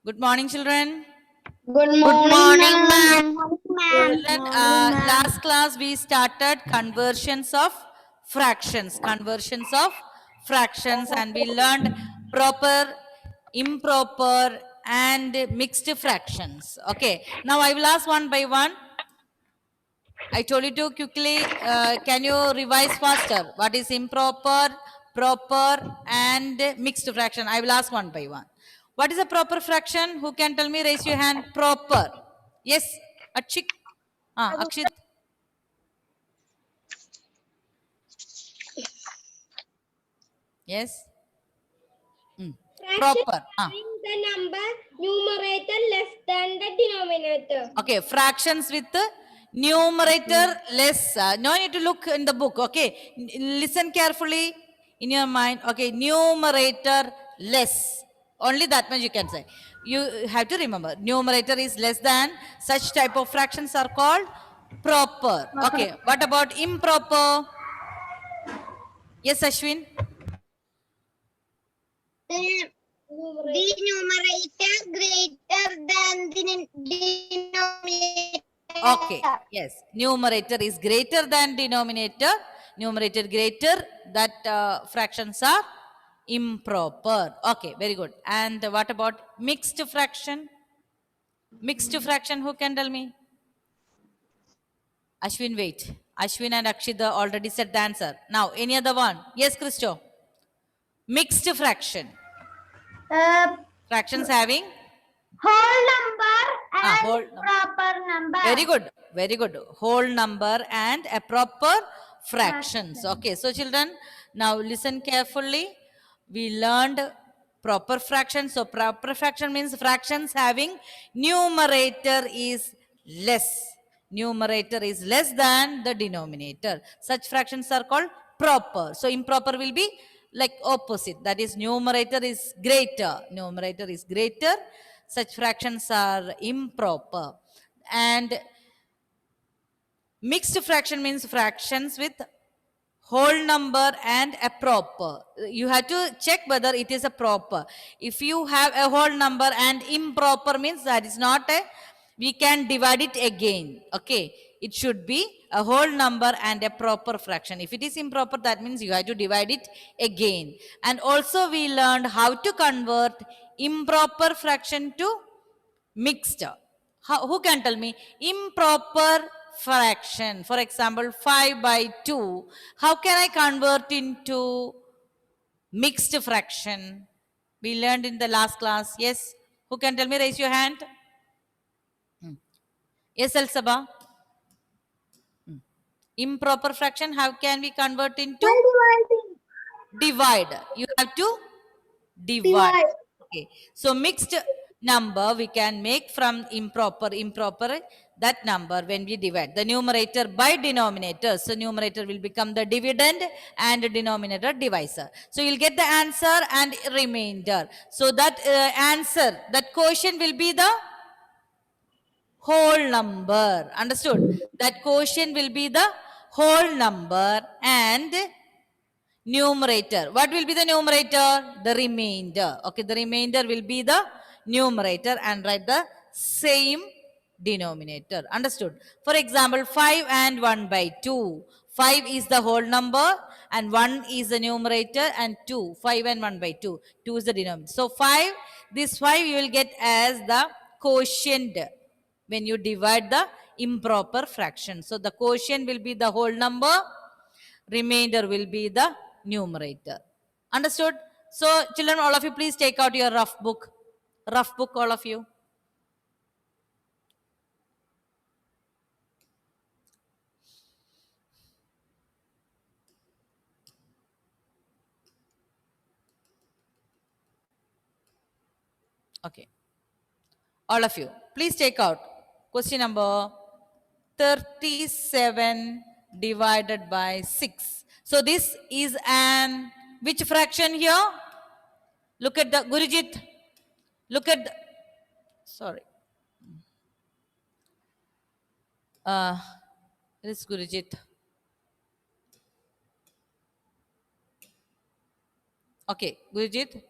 Good morning, children. Good Good morning, morning, ma'am. ma'am. Children, last class we started conversions of fractions. Conversions of fractions, and we learned proper, improper, and mixed fractions. Okay. Now I will ask one by one. I told you to quickly. Can you revise faster? What is improper, proper, and mixed fraction? I will ask one by one. What is a proper fraction? Who can tell me? Raise your hand. Proper. Yes, Akshit. Akshit. Yes. Fraction Proper. having the number numerator less than the denominator. Okay. Fractions with the numerator less. No need to look in the book. Okay. Listen carefully in your mind. Okay. Numerator less. Only that much you can say. You have to remember. Numerator is less than. Such type of fractions are called proper. Okay. What about improper? Yes, Ashwin. The numerator greater than the denominator. Okay. Yes. Numerator is greater than denominator. Numerator greater. That fractions are improper. Okay. Very good. And what about mixed fraction? Mixed fraction. Who can tell me? Ashwin, wait. Ashwin and Akshita already said the answer. Now, any other one? Yes, Christo. Mixed fraction. Fractions having Whole number and whole proper number. Very good. Very good. Whole number and a proper fractions. Okay. So children, now listen carefully. We learned proper fractions. So proper fraction means fractions having numerator is less. Numerator is less than the denominator. Such fractions are called proper. So improper will be like opposite. That is numerator is greater. Numerator is greater. Such fractions are improper. And mixed fraction means fractions with whole number and a proper. You have to check whether it is a proper. If you have a whole number and improper means that is not a, we can divide it again. Okay. It should be a whole number and a proper fraction. If it is improper, that means you have to divide it again. And also we learned how to convert improper fraction to mixed. Who can tell me? Improper fraction. For example, 5 by 2. How can I convert into mixed fraction? We learned in the last class. Yes. Who can tell me? Raise your hand. Yes, Elsaba. Improper fraction. How can we convert into divide? You have to divide. Okay. So mixed number we can make from improper that number when we divide the numerator by denominator. So numerator will become the dividend and denominator divisor. So you'll get the answer and remainder. So that answer, that quotient will be the whole number. Understood? That quotient will be the whole number and numerator. What will be the numerator? The remainder. Okay, the remainder will be the numerator and write the same denominator. Understood? For example, 5 and 1 by 2. 5 is the whole number and 1 is the numerator and 2. 5 and 1 by 2. 2 is the denominator. So 5, this 5 you will get as the quotient when you divide the improper fraction. So the quotient will be the whole number, remainder will be the numerator. Understood? So children, all of you please take out your rough book. Rough book, all of you. Okay. All of you, please take out question number 37 divided by 6. So this is an, which fraction here? Look at the, Gurujit, look at the, sorry. This Gurujit. Okay, Gurujit.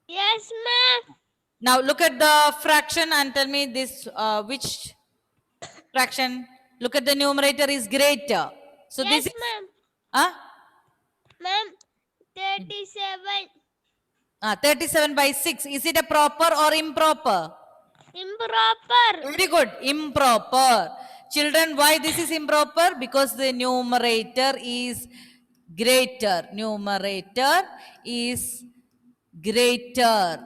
Yes, ma'am. Now look at the fraction and tell me this which fraction. Look at the numerator is greater. So this is ma'am. huh? Ma'am, 37. 37 by 6. Is it a proper or improper? Improper. Very good. Improper. Children, why this is improper? Because the numerator is greater. Numerator is greater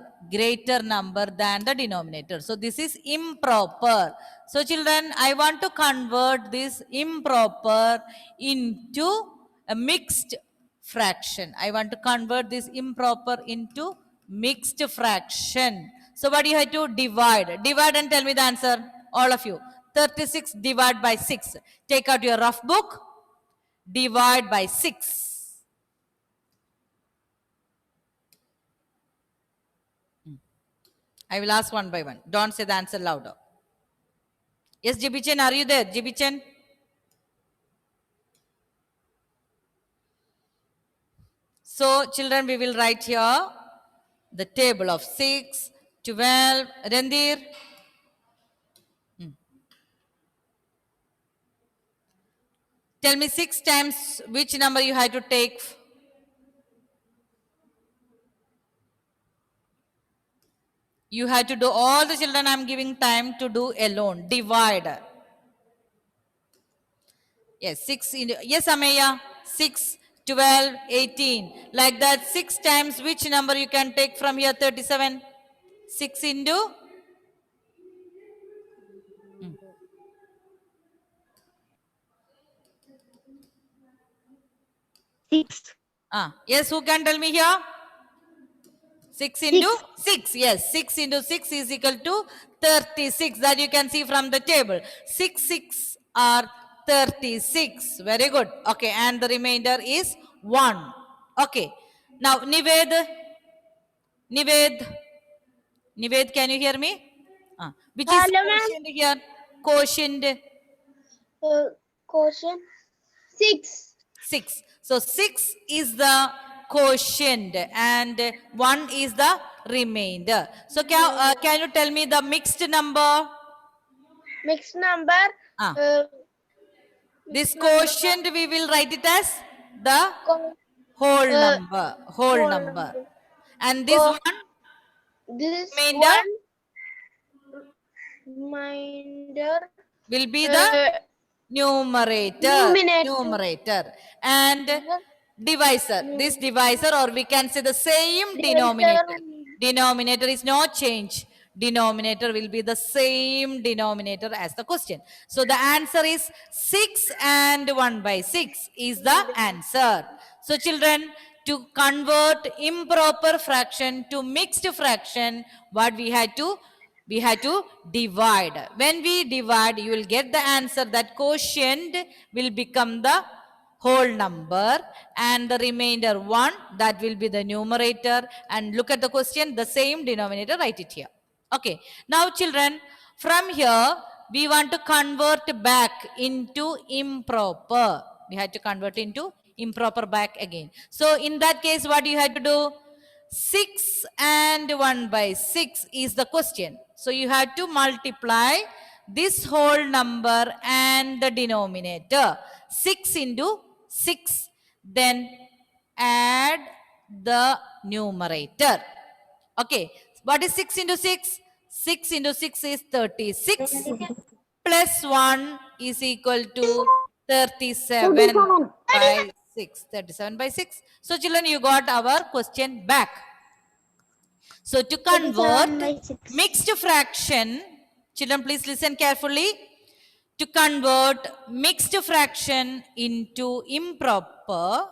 number than the denominator. So this is improper. So children, I want to convert this improper into a mixed fraction. I want to convert this improper into mixed fraction. So what you have to divide? Divide and tell me the answer, all of you. 36 divide by 6. Take out your rough book. Divide by 6. I will ask one by one. Don't say the answer louder. Yes, Jibichen, are you there? Jibichen? So, children, we will write here the table of 6, 12. Randir? Tell me 6 times which number you have to take. You have to do all the children. I'm giving time to do alone. Divide. Yes, 6 into, yes, Ameya, 6, 12, 18. Like that, 6 times which number you can take from here, 37? 6 into? 6. Yes, who can tell me here? 6 into 6. Yes, 6 into 6 is equal to 36. That you can see from the table. 6 are 36. Very good. Okay, and the remainder is 1. Okay. Now, Nived, can you hear me? Which is Hello, ma'am. quotient here? Quotient Quotient 6. 6. So 6 is the quotient and 1 is the remainder. So can you tell me the mixed number? Mixed number. This quotient we will write it as the whole number. Whole number. And this one? This Remainder? Remainder Will be the numerator. And divisor. This divisor, or we can say the same denominator. Denominator is not change. Denominator will be the same denominator as the question. So the answer is 6 and 1 by 6 is the answer. So children, to convert improper fraction to mixed fraction, what we had to divide. When we divide, you will get the answer. That quotient will become the whole number and the remainder 1, that will be the numerator. And look at the question, the same denominator, write it here. Okay. Now children, from here, we want to convert back into improper. We had to convert into improper back again. So in that case, what you had to do? 6 and 1 by 6 is the question. So you have to multiply this whole number and the denominator. 6 into 6. Then add the numerator. Okay. What is 6 into 6? 6 into 6 is 36. Plus 1 is equal to 37 by 6. 37 by 6. So children, you got our question back. So to convert mixed fraction, children please listen carefully. To convert mixed fraction into improper,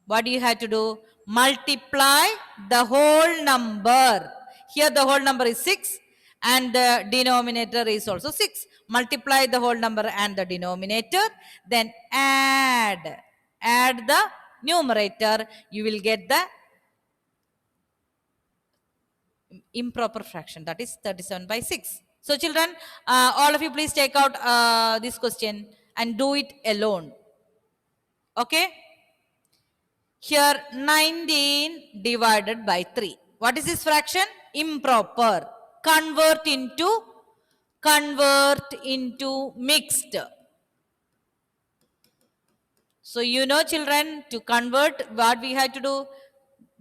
what do you have to do? Multiply the whole number. Here the whole number is 6 and the denominator is also 6. Multiply the whole number and the denominator. Then add the numerator. You will get the improper fraction, that is 37 by 6. So children, all of you please take out this question and do it alone. Okay. Here 19 divided by 3. What is this fraction? Improper. Convert into mixed. So you know, children, to convert, what we have to do?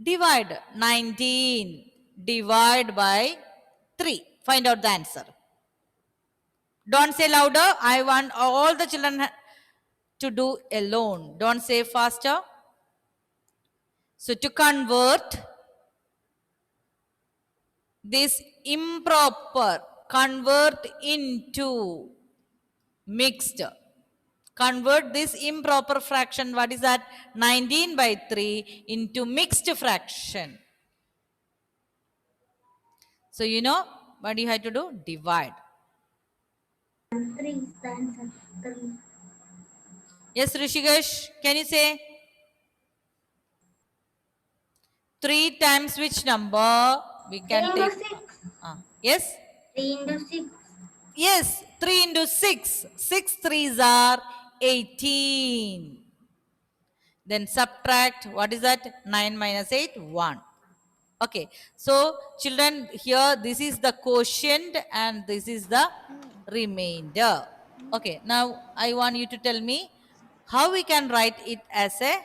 Divide 19. Divide by 3. Find out the answer. Don't say louder. I want all the children to do alone. Don't say faster. So to convert this improper, convert into mixed. Convert this improper fraction, what is that? 19 by 3 into mixed fraction. So you know what you have to do? Divide. 3 is the answer. 3. Yes, Rishikesh, can you say? 3 times which number? We can 3 take. into 6. Yes? 3 into 6. Yes, 3 into 6. 6 threes are 18. Then subtract, what is that? 9 minus 8, 1. Okay, so children, here this is the quotient and this is the remainder. Okay, now I want you to tell me how we can write it as a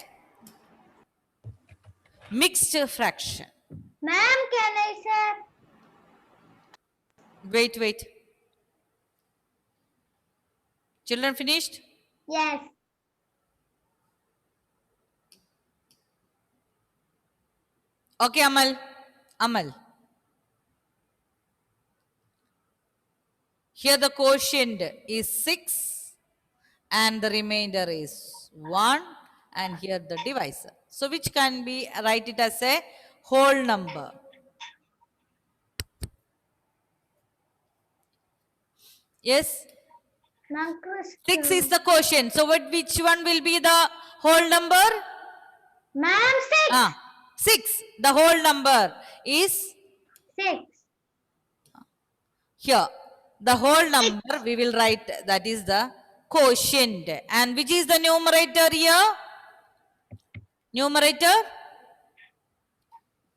mixed fraction. Ma'am, can I say? Wait. Children finished? Yes. Okay, Amal. Here the quotient is 6 and the remainder is 1 and here the divisor. So which can be write it as a whole number. Yes? Ma'am, 6 is the quotient. So which one will be the whole number? Ma'am, 6. 6. The whole number is 6. here. The whole number we will write, that is the quotient. And which is the numerator here? Numerator?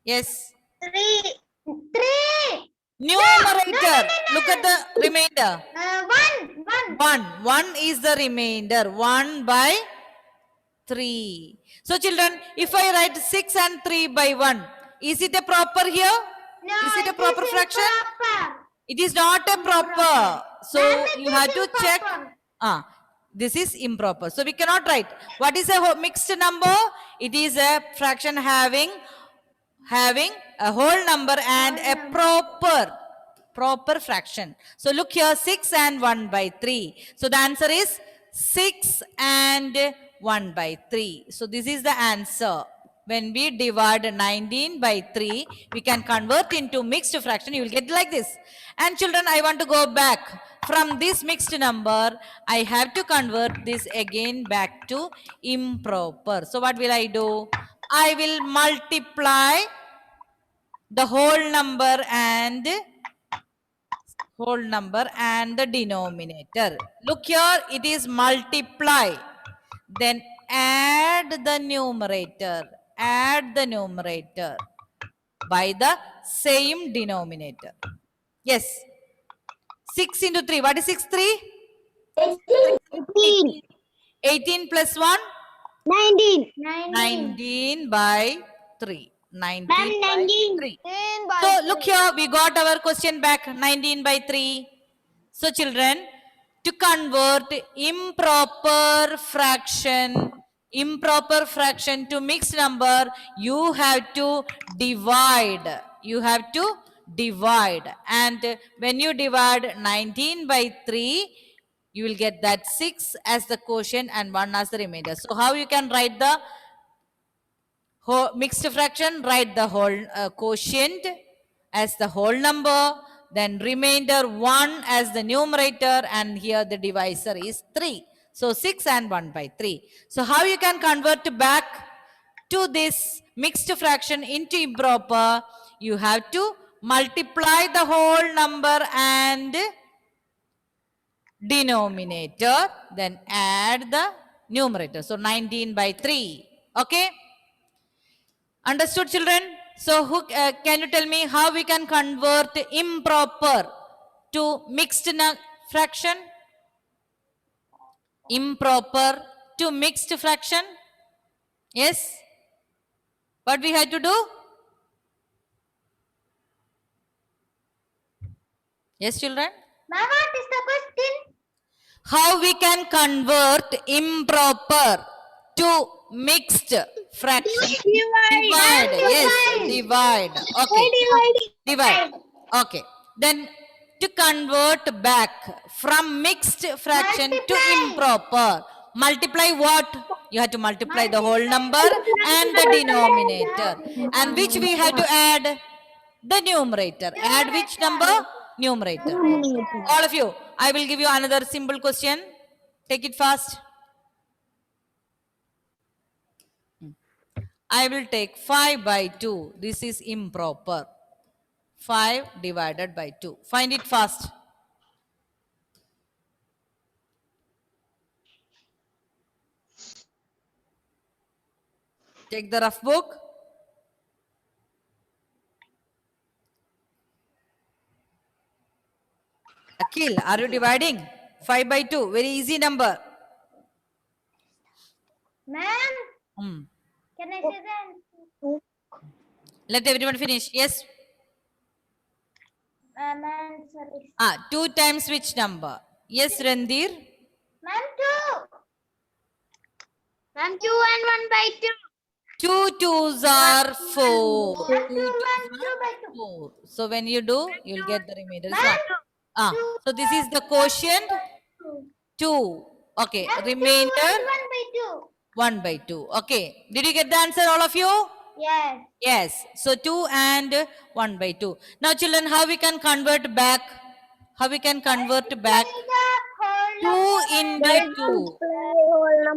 Yes. 3. 3. Numerator. Look at the remainder. 1. 1 is the remainder. 1 by 3. So children, if I write 6 and 3 by 1, is it a proper here? No, Is it a proper fraction? Proper. It is not a proper. So Ma'am, it you is have to check. improper. This is improper. So we cannot write. What is a mixed number? It is a fraction having a whole number and a proper fraction. So look here, 6 and 1 by 3. So the answer is 6 and 1 by 3. So this is the answer. When we divide 19 by 3, we can convert into mixed fraction. You will get like this. And children, I want to go back. From this mixed number, I have to convert this again back to improper. So what will I do? I will multiply the whole number and the denominator. Look here, it is multiply. Then add the numerator by the same denominator. Yes. 6 into 3. What is 6, 3? 18. 18 plus 1? 19. 19 by 3. 19 Ma'am, by 19. 3. So look here, we got our question back, 19 by 3. So children, to convert improper fraction to mixed number, you have to divide. And when you divide 19 by 3, you will get that 6 as the quotient and 1 as the remainder. So how you can write the mixed fraction? Write the whole quotient as the whole number, then remainder 1 as the numerator, and here the divisor is 3. So 6 and 1 by 3. So how you can convert back to this mixed fraction into improper? You have to multiply the whole number and denominator, then add the numerator. So 19 by 3. Okay? Understood, children? So who can you tell me how we can convert improper to mixed fraction? Improper to mixed fraction? Yes? What we had to do? Yes, children? Ma'am, what is the question? How we can convert improper to mixed fraction? Divide. Yes, divide. Okay. Divide. Okay. Then to convert back from mixed fraction to improper, multiply what? You have to multiply the whole number and the denominator. And which we have to add? The numerator. Add which number? Numerator. All of you, I will give you another simple question. Take it fast. I will take 5 by 2. This is improper. 5 divided by 2. Find it fast. Take the rough book. Akhil, are you dividing? 5 by 2. Very easy number. Ma'am, Hmm. can I say that? Let everyone finish. Yes. Ma'am, sorry. 2 times which number? Yes, Randir. Ma'am, 2. Ma'am, 2 and 1 by 2. 2 twos are 4. 2 2 twos and 2 are by 2. 4. So when you do, you'll get the remainder. Is Ma'am, one. So this is the quotient 2. Okay. Remainder 1 by 2. 1 by 2. Okay. Did you get the answer, all of you? Yes. Yes. So 2 and 1 by 2. Now children, how we can convert back? How we can convert back? 2 into 2.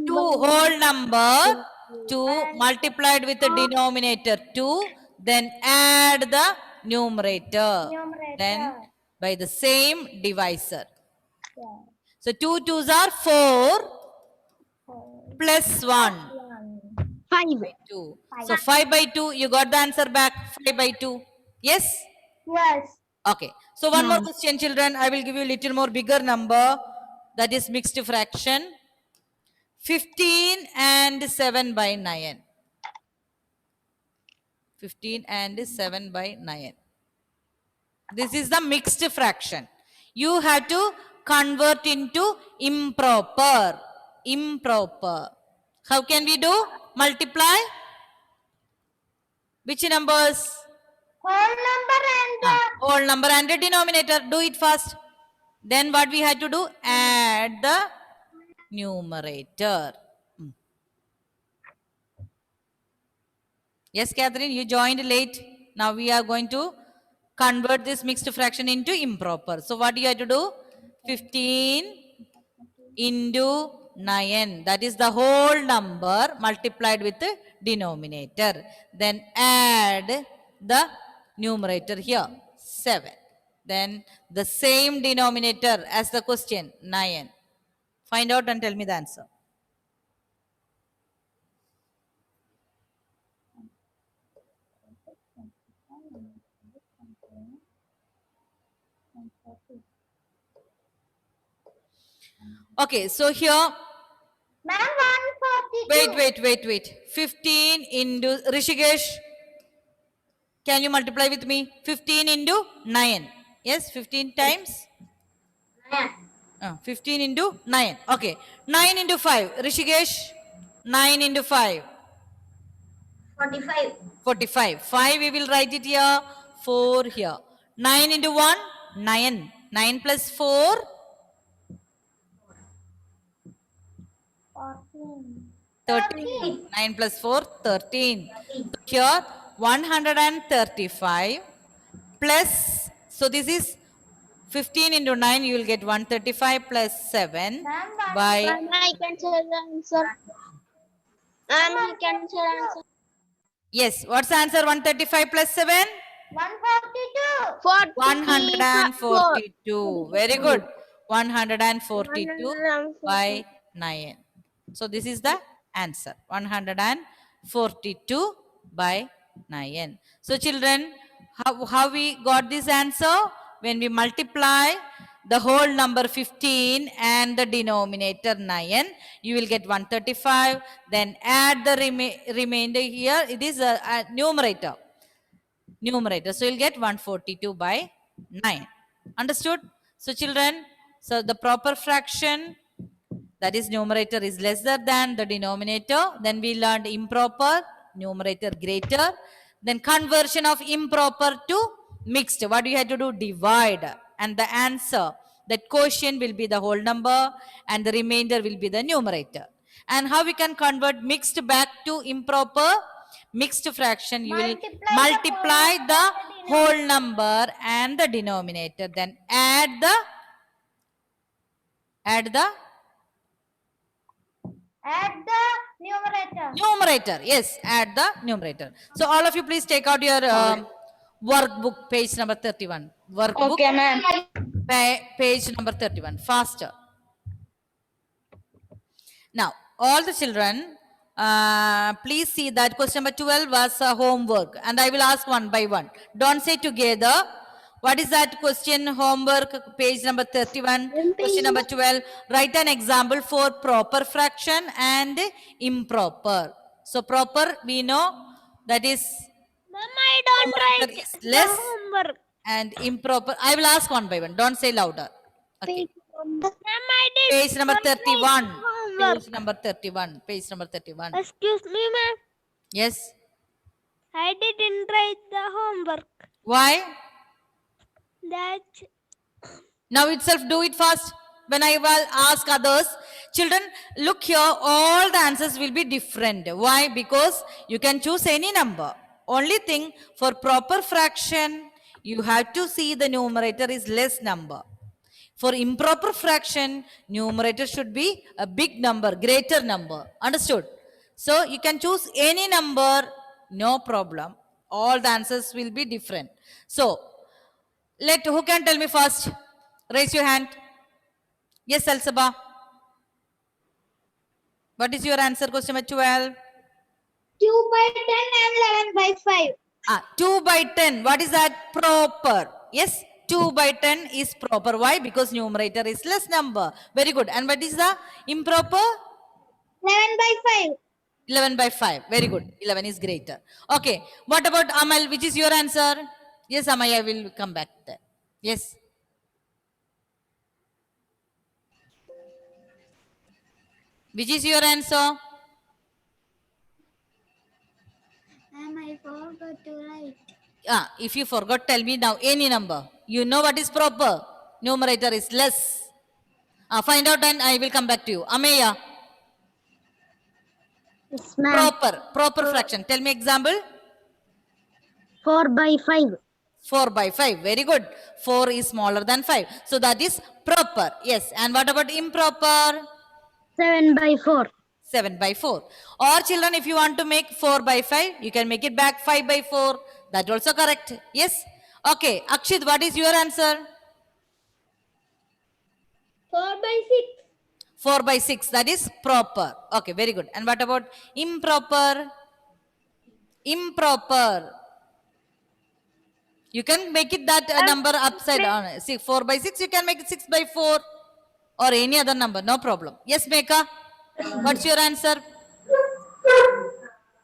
2 whole number. 2 multiplied with the denominator 2. Then add the numerator. Then by the same divisor. So 2 twos are 4 plus 1. 5. 2. So 5 by 2, you got the answer back. 5 by 2. Yes? Yes. Okay. So one more question, children. I will give you a little more bigger number. That is mixed fraction. 15 and 7 by 9. 15 and 7 by 9. This is the mixed fraction. You have to convert into improper. Improper. How can we do? Multiply. Which numbers? Whole number and the Whole number and the denominator. Do it fast. Then what we had to do? Add the numerator. Yes, Catherine, you joined late. Now we are going to convert this mixed fraction into improper. So what do you have to do? 15 into 9. That is the whole number multiplied with the denominator. Then add the numerator here, 7. Then the same denominator as the question, 9. Find out and tell me the answer. Okay, so here, ma'am 142. wait. 15 into, Rishikesh, can you multiply with me? 15 into 9. Yes, 15 times? 15 into 9. Okay. 9 into 5. Rishikesh, 9 into 5. 45. 45. 5 we will write it here. 4 here. 9 into 1. 9. 9 plus 4. 13. 9 plus 4. 13. So here 135 plus. So this is 15 into 9. You will get 135 plus 7 by. I can say the answer. I can say the answer. Yes. What's the answer? 135 plus 7? 142. 142. Very good. 142 by 9. So this is the answer. 142 by 9. So children, how we got this answer? When we multiply the whole number 15 and the denominator 9, you will get 135. Then add the remainder here. It is a numerator. So you'll get 142 by 9. Understood? So children, so the proper fraction, that is numerator is lesser than the denominator. Then we learned improper, numerator greater. Then conversion of improper to mixed. What do you have to do? Divide. And the answer, that quotient will be the whole number and the remainder will be the numerator. And how we can convert mixed back to improper? Mixed fraction, you will multiply the whole number and the denominator. Then add the Add the numerator. numerator. Yes, add the numerator. So all of you please take out your workbook, page number 31. Workbook, Okay, ma'am. page number 31. Faster. Now, all the children, please see that question number 12 was homework. And I will ask one by one. Don't say together. What is that question? Homework, page number 31. Question number 12. Write an example for proper fraction and improper. So proper, we know that is Mom, I don't numerator write is less the homework. and improper. I will ask one by one. Don't say louder. Okay. Mom, I did Page number not write 31. homework. Page number 31. Page number 31. Excuse me, ma'am. Yes. I didn't write the homework. Why? That Now itself do it fast. When I will ask others, children, look here, all the answers will be different. Why? Because you can choose any number. Only thing, for proper fraction, you have to see the numerator is less number. For improper fraction, numerator should be a big number, greater number. Understood? So you can choose any number, no problem. All the answers will be different. So, who can tell me first? Raise your hand. Yes, Alsaba. What is your answer? Question number 12. 2 by 10 and 11 by 5. 2 by 10. What is that? Proper. Yes, 2 by 10 is proper. Why? Because numerator is less number. Very good. And what is the improper? 11 by 5. 11 by 5. Very good. 11 is greater. Okay. What about Amal? Which is your answer? Yes, Amal, I will come back there. Yes. Which is your answer? I forgot to write. If you forgot, tell me now any number. You know what is proper. Numerator is less. Find out and I will come back to you. Ameya. Yes, ma'am. Proper fraction. Tell me example. 4 by 5. 4 by 5. Very good. 4 is smaller than 5. So that is proper. Yes. And what about improper? 7 by 4. 7 by 4. Or children, if you want to make 4 by 5, you can make it back 5 by 4. That also correct. Yes. Okay. Akshit, what is your answer? 4 by 6. 4 by 6. That is proper. Okay. Very good. And what about improper? Improper. You can make it that number upside down. See, 4 by 6, you can make it 6 by 4 or any other number. No problem. Yes, Meka. What's your answer?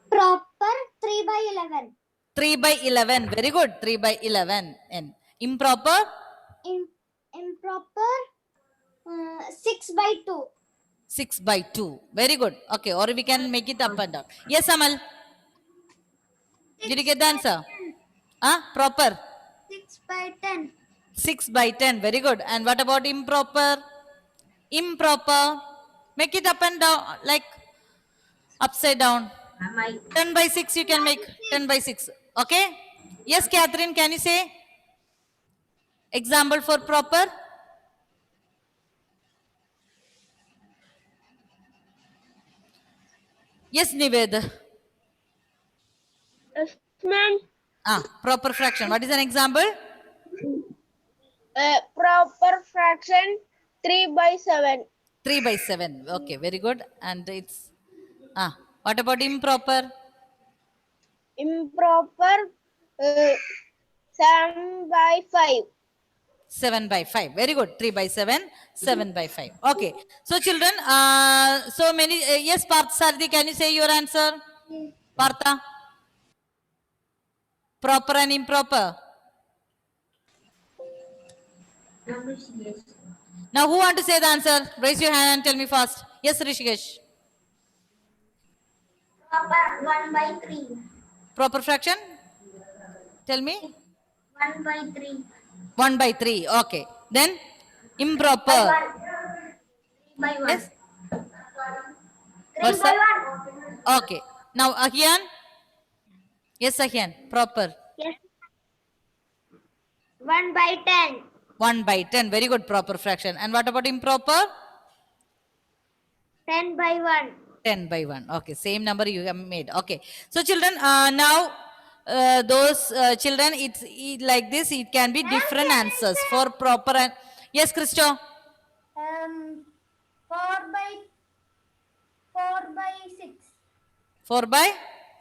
Proper 3 by 11. 3 by 11. Very good. 3 by 11. And improper? Improper 6 by 2. 6 by 2. Very good. Okay. Or we can make it up and down. Yes, Amal. Did you get the answer? Proper. 6 by 10. 6 by 10. Very good. And what about improper? Improper. Make it up and down, like upside down. 10 by 6 you can make 10 by 6. Okay? Yes, Catherine, can you say? Example for proper? Yes, Nived. Yes, ma'am. Proper fraction. What is an example? Proper fraction 3 by 7. 3 by 7. Okay, very good. And it's, what about improper? Improper 7 by 5. 7 by 5. Very good. 3 by 7, 7 by 5. Okay. So children, so many, yes, Partha Sardi, can you say your answer? Partha? Proper and improper. Now who want to say the answer? Raise your hand and tell me fast. Yes, Rishikesh. Proper 1 by 3. Proper fraction? Tell me. 1 by 3. 1 by 3. Okay. Then improper. 3 by 1. Yes. 3 What's by that? 1. Okay. Now Ahyan. Yes, Ahyan. Proper. Yes. 1 by 10. 1 by 10. Very good. Proper fraction. And what about improper? 10 by 1. 10 by 1. Okay. Same number you have made. Okay. So children, now those children, it's like this. It can be different answers for proper and yes, Christo. 4 by 6. 4 by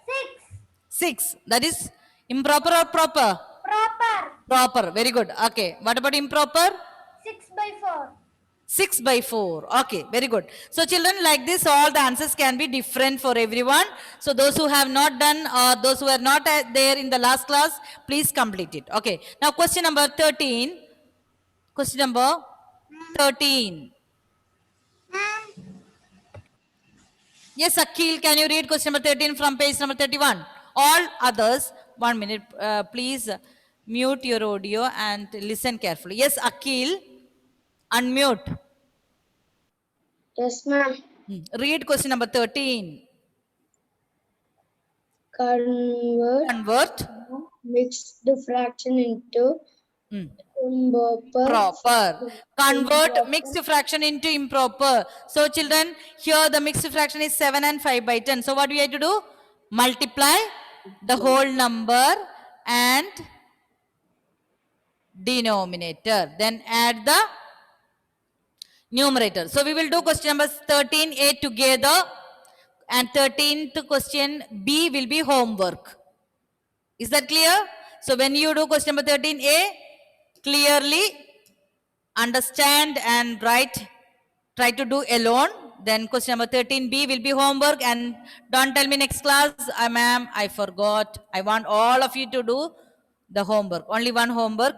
6. 6. That is improper or proper? Proper. Proper. Very good. Okay. What about improper? 6 by 4. 6 by 4. Okay, very good. So children, like this, all the answers can be different for everyone. So those who have not done or those who are not there in the last class, please complete it. Okay. Now question number 13. Question number 13. Yes, Akhil, can you read question number 13 from page number 31? All others, 1 minute, please mute your audio and listen carefully. Yes, Akhil, unmute. Yes, ma'am. Read question number 13. Convert Convert. mixed fraction into improper. Proper. Convert mixed fraction into improper. So children, here the mixed fraction is 7 and 5 by 10. So what we have to do? Multiply the whole number and denominator. Then add the numerator. So we will do question number 13A together and 13th question B will be homework. Is that clear? So when you do question number 13A, clearly understand and write, try to do alone. Then question number 13B will be homework and don't tell me next class, ma'am, I forgot. I want all of you to do the homework, only one homework.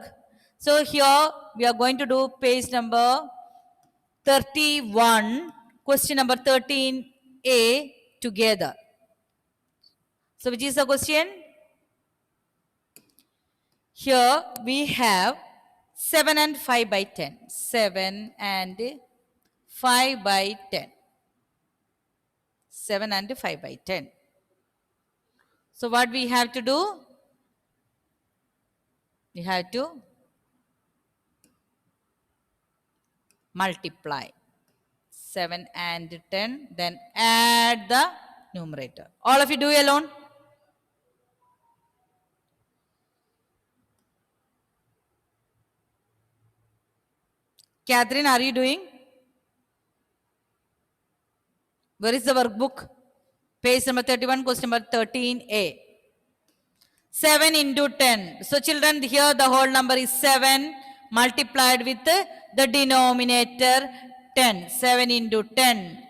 So here we are going to do page number 31, question number 13A together. So which is the question? Here we have 7 and 5 by 10. 7 and 5 by 10. 7 and 5 by 10. So what we have to do? We have to multiply 7 and 10, then add the numerator. All of you do alone. Catherine, are you doing? Where is the workbook? Page number 31, question number 13A. 7 into 10. So children, here the whole number is 7 multiplied with the denominator 10. 7 into 10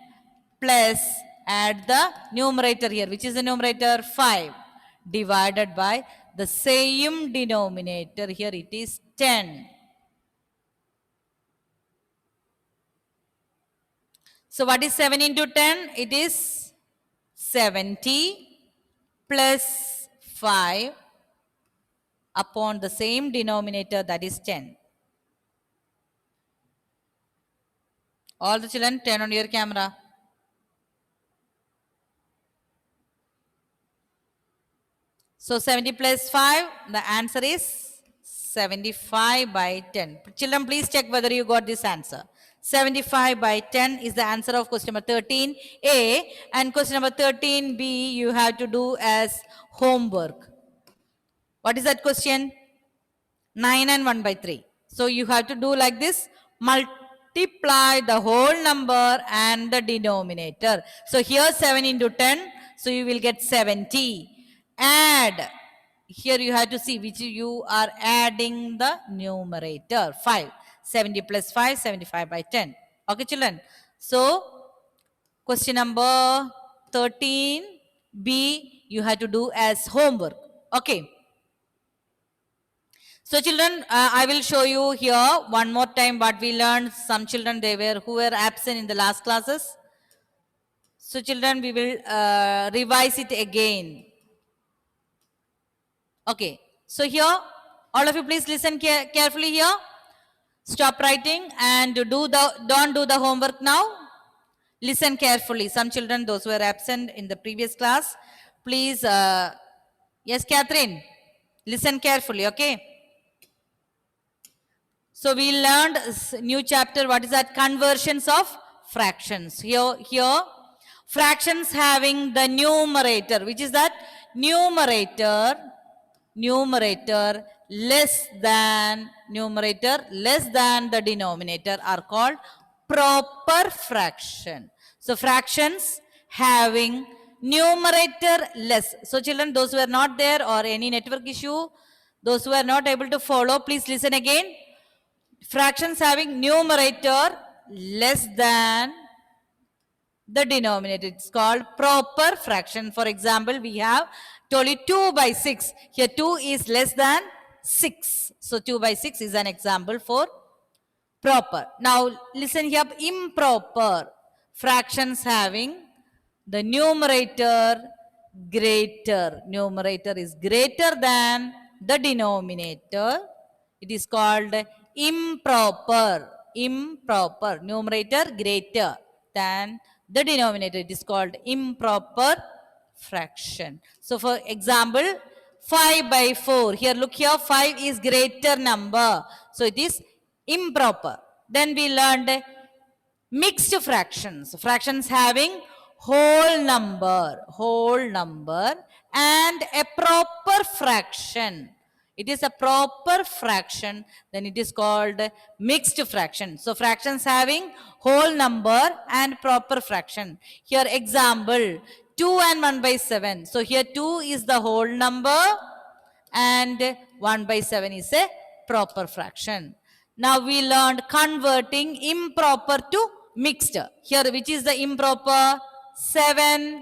plus add the numerator here. Which is the numerator? 5 divided by the same denominator. Here it is 10. So what is 7 into 10? It is 70 plus 5 upon the same denominator, that is 10. All the children, turn on your camera. So 70 plus 5, the answer is 75 by 10. Children, please check whether you got this answer. 75 by 10 is the answer of question number 13A, and question number 13B you have to do as homework. What is that question? 9 and 1 by 3. So you have to do like this, multiply the whole number and the denominator. So here 7 into 10, so you will get 70. add. Here you have to see which you are adding the numerator. 5. 70 plus 5, 75 by 10. Okay, children. So, question number 13B, you have to do as homework. Okay. So children, I will show you here one more time what we learned. Some children who were absent in the last classes. So children, we will revise it again. Okay. So here, all of you please listen carefully here. Stop writing and don't do the homework now. Listen carefully. Some children, those who were absent in the previous class, please, yes, Catherine, listen carefully, okay? So we learned new chapter. What is that? Conversions of fractions. Here, fractions having the numerator. Which is that? Numerator less than the denominator are called proper fraction. So fractions having numerator less. So children, those who are not there or any network issue, those who are not able to follow, please listen again. Fractions having numerator less than the denominator. It's called proper fraction. For example, we have told you 2 by 6. Here 2 is less than 6. So 2 by 6 is an example for proper. Now listen here, improper. Fractions having the numerator greater. Numerator is greater than the denominator. It is called improper. Improper. Numerator greater than the denominator. It is called improper fraction. So for example, 5 by 4. Here look here, 5 is greater number. So it is improper. Then we learned mixed fractions. Fractions having whole number and a proper fraction. It is a proper fraction, then it is called mixed fraction. So fractions having whole number and proper fraction. Here example, 2 and 1 by 7. So here 2 is the whole number and 1 by 7 is a proper fraction. Now we learned converting improper to mixed. Here which is the improper? 7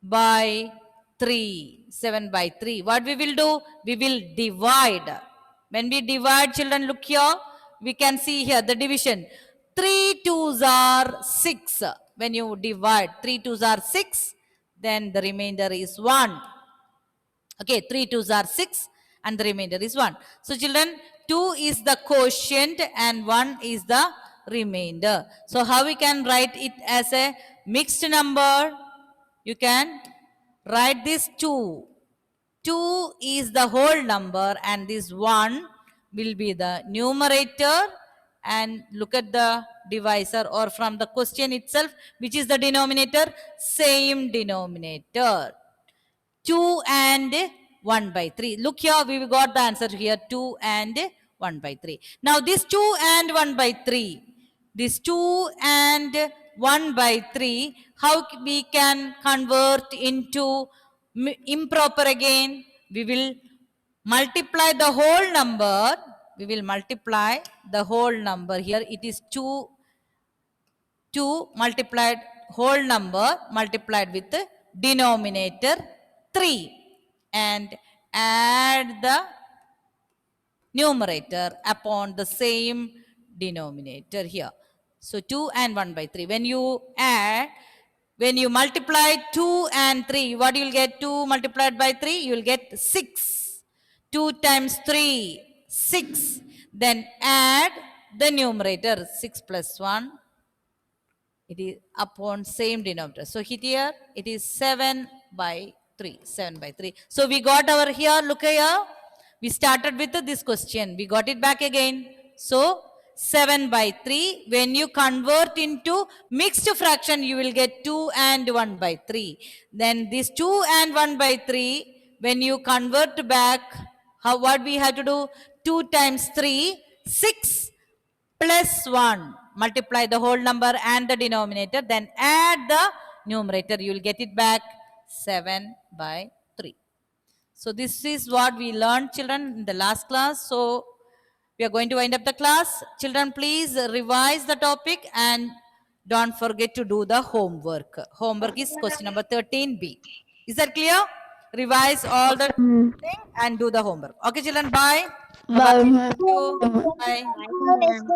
by 3. 7 by 3. What we will do? We will divide. When we divide, children, look here. We can see here the division. 3 2s are 6. When you divide, 3 2s are 6. Then the remainder is 1. Okay, 3 2s are 6 and the remainder is 1. So children, 2 is the quotient and 1 is the remainder. So how we can write it as a mixed number? You can write this 2. 2 is the whole number and this 1 will be the numerator, and look at the divisor or from the question itself, which is the denominator? Same denominator. 2 and 1 by 3. Look here, we got the answer here, 2 and 1 by 3. Now this 2 and 1 by 3, this 2 and 1 by 3, how we can convert into improper again? We will multiply the whole number. We will multiply the whole number. Here it is 2 multiplied whole number multiplied with the denominator 3 and add the numerator upon the same denominator here. So 2 and 1 by 3. When you add, when you multiply 2 and 3, what you will get? 2 multiplied by 3, you will get 6. 2 times 3, 6. Then add the numerator, 6 plus 1. It is upon same denominator. So here it is 7 by 3. 7 by 3. So we got our here, look here. We started with this question. We got it back again. So 7 by 3. When you convert into mixed fraction, you will get 2 and 1 by 3. Then this 2 and 1 by 3, when you convert back, what we have to do? 2 times 3, 6 plus 1. Multiply the whole number and the denominator. Then add the numerator. You will get it back 7 by 3. So this is what we learned, children, in the last class. So we are going to wind up the class. Children, please revise the topic and don't forget to do the homework. Homework is question number 13B. Is that clear? Revise all the thing and do the homework. Okay, children, bye. Bye. Thank you. Bye. Bye.